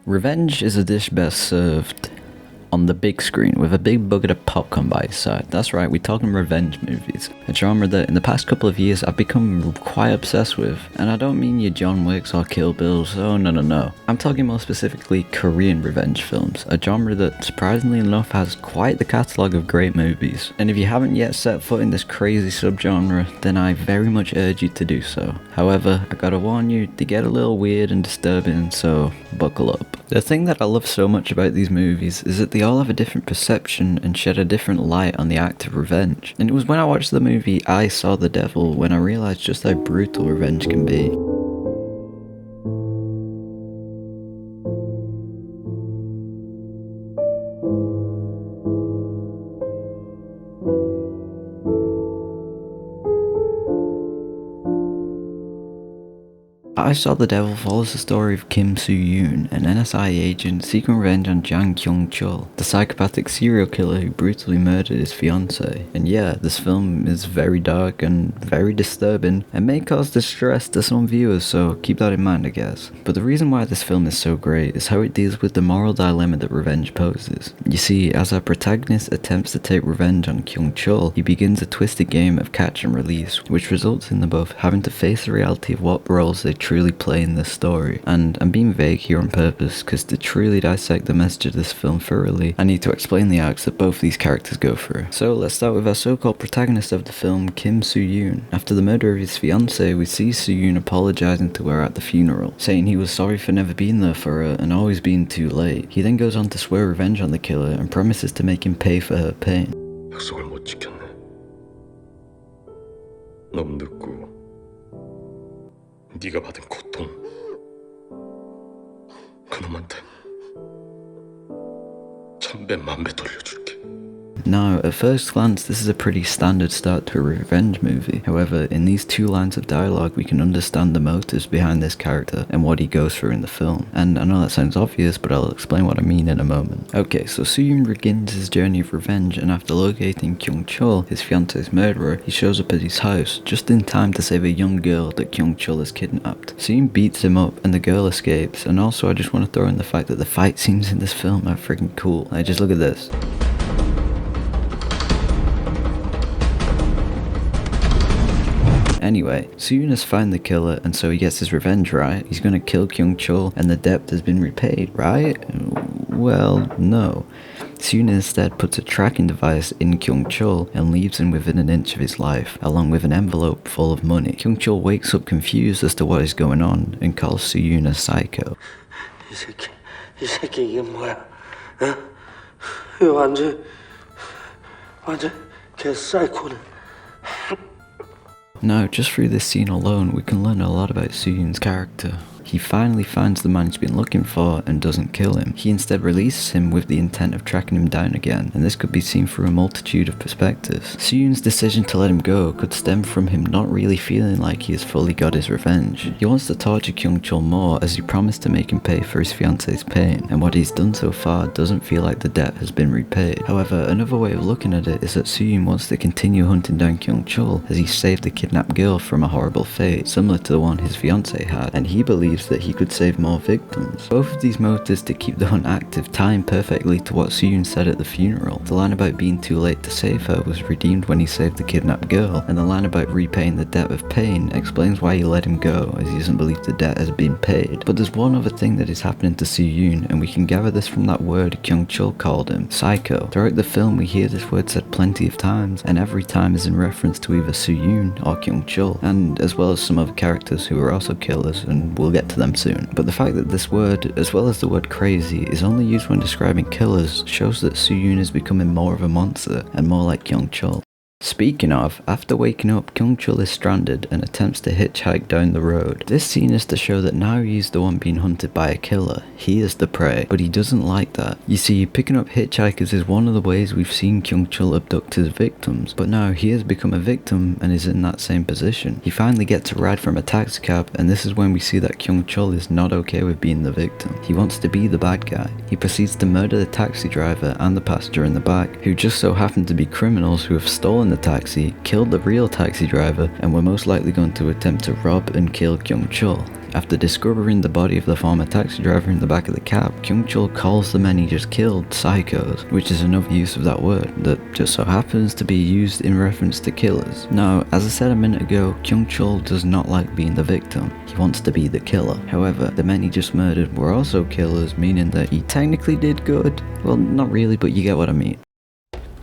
Revenge is a dish best served on the big screen with a big bucket of popcorn by his side. That's right, we're talking revenge movies, a genre that in the past couple of years I've become quite obsessed with. And I don't mean your John Wicks or Kill Bills, oh no. I'm talking more specifically Korean revenge films, a genre that surprisingly enough has quite the catalogue of great movies. And if you haven't yet set foot in this crazy subgenre, then I very much urge you to do so. However, I gotta warn you, they get a little weird and disturbing, so buckle up. The thing that I love so much about these movies is that they all have a different perception and shed a different light on the act of revenge. And it was when I watched the movie I Saw the Devil when I realised just how brutal revenge can be. I Saw the Devil follows the story of Kim Soo-yoon, an NSI agent seeking revenge on Jang Kyung-chul, the psychopathic serial killer who brutally murdered his fiancée. And yeah, this film is very dark and very disturbing and may cause distress to some viewers, so keep that in mind I guess. But the reason why this film is so great is how it deals with the moral dilemma that revenge poses. You see, as our protagonist attempts to take revenge on Kyung-chul, he begins a twisted game of catch and release, which results in them both having to face the reality of what roles they truly play in this story. And I'm being vague here on purpose, because to truly dissect the message of this film thoroughly, I need to explain the arcs that both these characters go through. So let's start with our so-called protagonist of the film, Kim Soo-yoon. After the murder of his fiancée, we see Soo-yoon apologising to her at the funeral, saying he was sorry for never being there for her and always being too late. He then goes on to swear revenge on the killer and promises to make him pay for her pain. 약속을 못 지켰네. 너무 늦고 네가 받은 고통 그놈한테 1000배, 10,000배 돌려줄게. Now, at first glance, this is a pretty standard start to a revenge movie. However, in these two lines of dialogue, we can understand the motives behind this character and what he goes through in the film. And I know that sounds obvious, but I'll explain what I mean in a moment. Okay, so Soo-yoon begins his journey of revenge, and after locating Kyung-chul, his fiance's murderer, he shows up at his house, just in time to save a young girl that Kyung-chul has kidnapped. Soo-yoon beats him up, and the girl escapes. And also, I just want to throw in the fact that the fight scenes in this film are freaking cool. Like, just look at this. Anyway, Soo-yoon has found the killer, and so he gets his revenge, right? He's gonna kill Kyung-chul and the debt has been repaid, right? Well, no. Soo-yoon instead puts a tracking device in Kyung-chul and leaves him within an inch of his life, along with an envelope full of money. Kyung-chul wakes up confused as to what is going on and calls Soo-yoon a psycho. 이 새끼 이게 뭐야? 어? 이거 완전 개 사이코네. Now, just through this scene alone, we can learn a lot about Soo-yoon's character. He finally finds the man he's been looking for and doesn't kill him. He instead releases him with the intent of tracking him down again, and this could be seen through a multitude of perspectives. Soo-yoon's decision to let him go could stem from him not really feeling like he has fully got his revenge. He wants to torture Kyung-chul more as he promised to make him pay for his fiance's pain, and what he's done so far doesn't feel like the debt has been repaid. However, another way of looking at it is that Soo-yoon wants to continue hunting down Kyung-chul as he saved the kidnapped girl from a horrible fate, similar to the one his fiancée had, and he believes that he could save more victims. Both of these motives to keep the hunt active tie in perfectly to what Soo-yoon said at the funeral. The line about being too late to save her was redeemed when he saved the kidnapped girl, and the line about repaying the debt of pain explains why he let him go, as he doesn't believe the debt has been paid. But there's one other thing that is happening to Soo-yoon, and we can gather this from that word Kyung-chul called him, psycho. Throughout the film we hear this word said plenty of times, and every time is in reference to either Soo-yoon or Kyung-chul, and as well as some other characters who are also killers, and we'll get to them soon. But the fact that this word, as well as the word crazy, is only used when describing killers shows that Soo-yoon is becoming more of a monster and more like Kyung-chul. Speaking of, after waking up, Kyung-chul is stranded and attempts to hitchhike down the road. This scene is to show that now he's the one being hunted by a killer. He is the prey, but he doesn't like that. You see, picking up hitchhikers is one of the ways we've seen Kyung-chul abduct his victims, but now he has become a victim and is in that same position. He finally gets a ride from a taxicab, and this is when we see that Kyung-chul is not okay with being the victim. He wants to be the bad guy. He proceeds to murder the taxi driver and the passenger in the back, who just so happen to be criminals who have stolen the taxi, killed the real taxi driver, and were most likely going to attempt to rob and kill Kyung-chul. After discovering the body of the former taxi driver in the back of the cab, Kyung-chul calls the men he just killed psychos, which is another use of that word that just so happens to be used in reference to killers. Now, as I said a minute ago, Kyung-chul does not like being the victim. He wants to be the killer. However, the men he just murdered were also killers, meaning that he technically did good. Well, not really, but you get what I mean.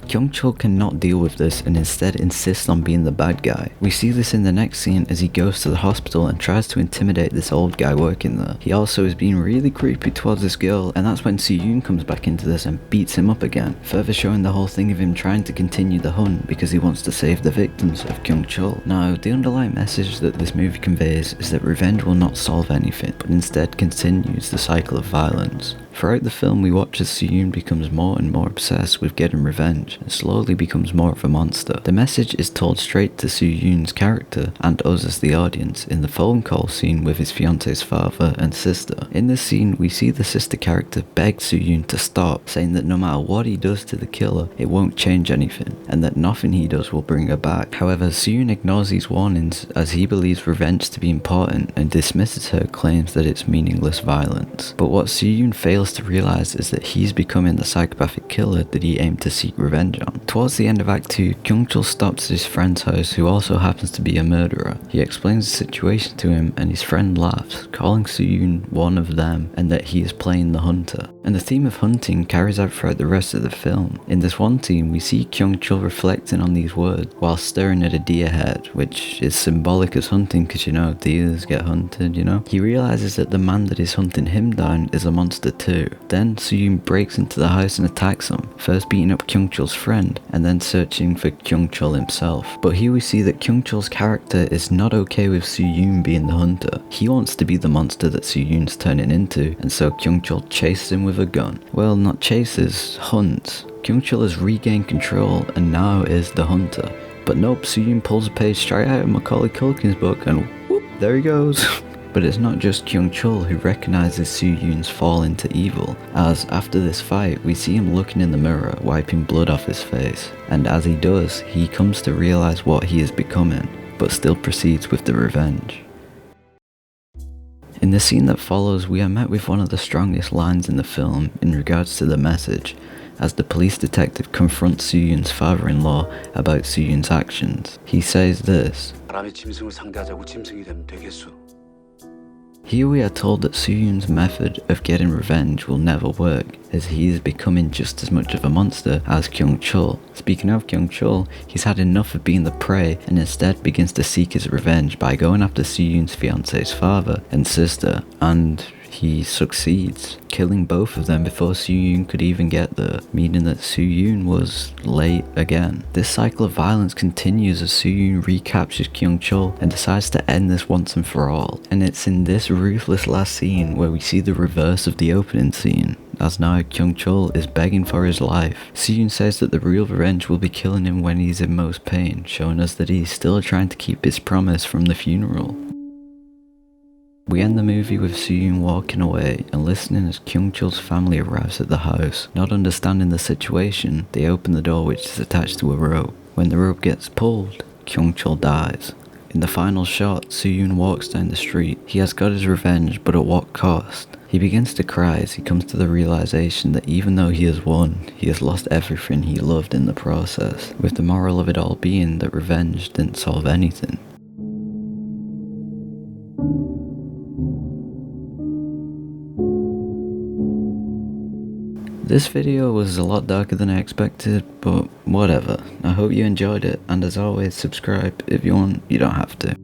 Kyung-chul cannot deal with this and instead insists on being the bad guy. We see this in the next scene as he goes to the hospital and tries to intimidate this old guy working there. He also is being really creepy towards this girl, and that's when Soo-yoon comes back into this and beats him up again, further showing the whole thing of him trying to continue the hunt because he wants to save the victims of Kyung-chul. Now, the underlying message that this movie conveys is that revenge will not solve anything, but instead continues the cycle of violence. Throughout the film, we watch as Soo-yoon becomes more and more obsessed with getting revenge and slowly becomes more of a monster. The message is told straight to Soo-yoon's character and us as the audience in the phone call scene with his fiance's father and sister. In this scene, we see the sister character beg Soo-yoon to stop, saying that no matter what he does to the killer, it won't change anything, and that nothing he does will bring her back. However, Soo-yoon ignores these warnings as he believes revenge to be important and dismisses her claims that it's meaningless violence. But what Soo-yoon fails to realize is that he's becoming the psychopathic killer that he aimed to seek revenge on. Towards the end of Act 2, Kyung-chul stops at his friend's house, who also happens to be a murderer. He explains the situation to him and his friend laughs, calling Soo-yoon one of them and that he is playing the hunter. And the theme of hunting carries out throughout the rest of the film. In this one scene, we see Kyung-chul reflecting on these words while staring at a deer head, which is symbolic as hunting because, you know, deers get hunted, you know. He realizes that the man that is hunting him down is a monster too. Then Soo-yoon breaks into the house and attacks him, first beating up Kyung-chul's friend and then searching for Kyung-chul himself. But here we see that Kyung-chul's character is not okay with Soo-yoon being the hunter. He wants to be the monster that Soo-yoon's turning into, and so Kyung-chul chases him with a gun. Well, not chases, hunts. Kyung-chul has regained control and now is the hunter. But nope, Soo-yoon pulls a page straight out of Macaulay Culkin's book and whoop, there he goes. But it's not just Kyung-chul who recognizes Soo-yoon's fall into evil, as after this fight we see him looking in the mirror, wiping blood off his face, and as he does, he comes to realize what he is becoming, but still proceeds with the revenge. In the scene that follows, we are met with one of the strongest lines in the film in regards to the message, as the police detective confronts Soo-yoon's father-in-law about Soo-yoon's actions. He says this: 사람의 짐승을 상대하자고 짐승이 되면 되겠소. Here we are told that Soo-yoon's method of getting revenge will never work, as he is becoming just as much of a monster as Kyung-chul. Speaking of Kyung-chul, he's had enough of being the prey and instead begins to seek his revenge by going after Soo-yoon's fiance's father and sister, and he succeeds, killing both of them before Soo-yoon could even get there, meaning that Soo-yoon was late again. This cycle of violence continues as Soo-yoon recaptures Kyung-chul and decides to end this once and for all. And it's in this ruthless last scene where we see the reverse of the opening scene, as now Kyung-chul is begging for his life. Soo-yoon says that the real revenge will be killing him when he's in most pain, showing us that he's still trying to keep his promise from the funeral. We end the movie with Soo-yoon walking away and listening as Kyung-chul's family arrives at the house. Not understanding the situation, they open the door which is attached to a rope. When the rope gets pulled, Kyung-chul dies. In the final shot, Soo-yoon walks down the street. He has got his revenge, but at what cost? He begins to cry as he comes to the realization that even though he has won, he has lost everything he loved in the process, with the moral of it all being that revenge didn't solve anything. This video was a lot darker than I expected, but whatever. I hope you enjoyed it, and as always, subscribe if you want, you don't have to.